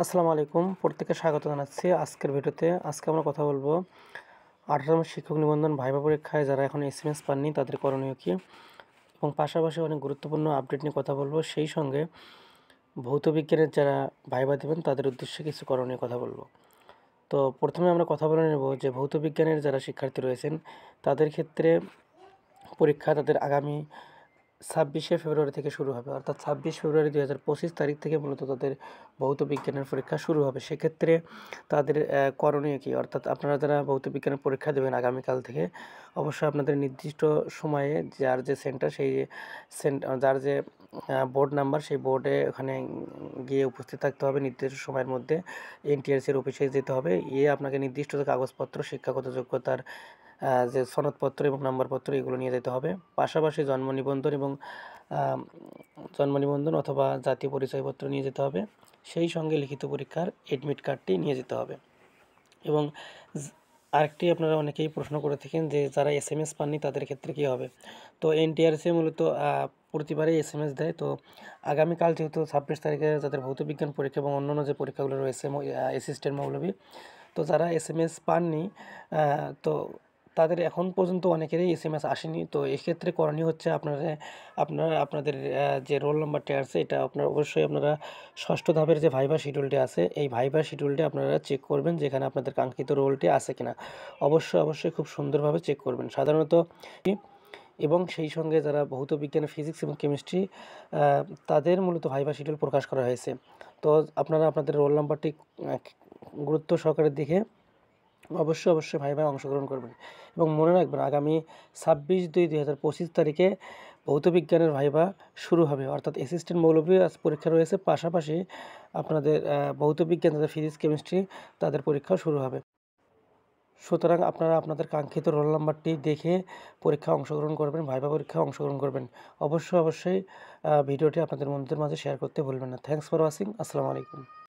আসসালামু আলাইকুম, প্রত্যেককে স্বাগত জানাচ্ছি আজকের ভিডিওতে। আজকে আমরা কথা বলবো 18তম শিক্ষক নিবন্ধন ভাইভা পরীক্ষায় যারা এখন এসএমএস পাননি তাদের করণীয় কী, এবং পাশাপাশি অনেক গুরুত্বপূর্ণ আপডেট নিয়ে কথা বলবো। সেই সঙ্গে ভৌত বিজ্ঞানের যারা ভাইভা দেবেন তাদের উদ্দেশ্যে কিছু করণীয় কথা বলবো। তো প্রথমে আমরা কথা বলে নেব যে ভৌত বিজ্ঞানের যারা শিক্ষার্থী রয়েছেন তাদের ক্ষেত্রে পরীক্ষা তাদের আগামী 26শে ফেব্রুয়ারি থেকে শুরু হবে, অর্থাৎ 26 ফেব্রুয়ারি 2025 তারিখ থেকে মূলত তাদের ভৌত বিজ্ঞানের পরীক্ষা শুরু হবে। সেক্ষেত্রে তাদের করণীয় কী, অর্থাৎ আপনারা যারা ভৌত বিজ্ঞানের পরীক্ষা দেবেন আগামীকাল থেকে, অবশ্যই আপনাদের নির্দিষ্ট সময়ে যার যে সেন্টার সেই যার যে বোর্ড নাম্বার সেই বোর্ডে ওখানে গিয়ে উপস্থিত থাকতে হবে নির্দিষ্ট সময়ের মধ্যে। এনটিআরসির অফিসে যেতে হবে, গিয়ে আপনাকে নির্দিষ্ট যে কাগজপত্র, শিক্ষাগত যোগ্যতার যে সনদপত্র এবং নাম্বারপত্র এগুলো নিয়ে যেতে হবে। পাশাপাশি জন্ম নিবন্ধন অথবা জাতীয় পরিচয়পত্র নিয়ে যেতে হবে। সেই সঙ্গে লিখিত পরীক্ষার এডমিট কার্ডটি নিয়ে যেতে হবে। এবং আরেকটি আপনারা অনেকেই প্রশ্ন করে থাকেন যে যারা এসএমএস পাননি তাদের ক্ষেত্রে কী হবে। তো এনটিআরসি মূলত প্রতিবারই এসএমএস দেয়। তো আগামীকাল যেহেতু 26 তারিখে যাদের ভৌত বিজ্ঞান পরীক্ষা এবং অন্যান্য যে পরীক্ষাগুলো রয়েছে অ্যাসিস্ট্যান্ট মৌলভী, তো যারা এসএমএস পাননি তো তাদের এখন পর্যন্ত অনেকেরই এসএমএস আসেনি। তো এক্ষেত্রে করণীয় হচ্ছে আপনাদের যে রোল নাম্বারটি আছে এটা অবশ্যই আপনারা ষষ্ঠ ধাপের যে ভাইভা শিডিউলটি আছে এই ভাইভা শিডিউলটি আপনারা চেক করবেন যেখানে আপনাদের কাঙ্ক্ষিত রোলটি আছে কিনা। অবশ্যই খুব সুন্দরভাবে চেক করবেন সাধারণত। এবং সেই সঙ্গে যারা ভৌত বিজ্ঞানে ফিজিক্স এবং কেমিস্ট্রি তাদের মূলত ভাইভা শিডিউল প্রকাশ করা হয়েছে। তো আপনারা আপনাদের রোল নাম্বারটি গুরুত্ব সহকারে দেখে অবশ্যই ভাইভায় অংশগ্রহণ করবেন। এবং মনে রাখবেন আগামী 26/2/2025 তারিখে ভৌত বিজ্ঞানের ভাইভা শুরু হবে, অর্থাৎ অ্যাসিস্ট্যান্ট মৌলভী পরীক্ষা রয়েছে, পাশাপাশি আপনাদের ভৌত বিজ্ঞান যাদের ফিজিক্স কেমিস্ট্রি তাদের পরীক্ষাও শুরু হবে। সুতরাং আপনারা আপনাদের কাঙ্ক্ষিত রোল নাম্বারটি দেখে পরীক্ষায় অংশগ্রহণ করবেন, ভাইভা পরীক্ষায় অংশগ্রহণ করবেন। অবশ্যই ভিডিওটি আপনাদের বন্ধুদের মাঝে শেয়ার করতে ভুলবেন না। Thanks for watching. আসসালামু আলাইকুম।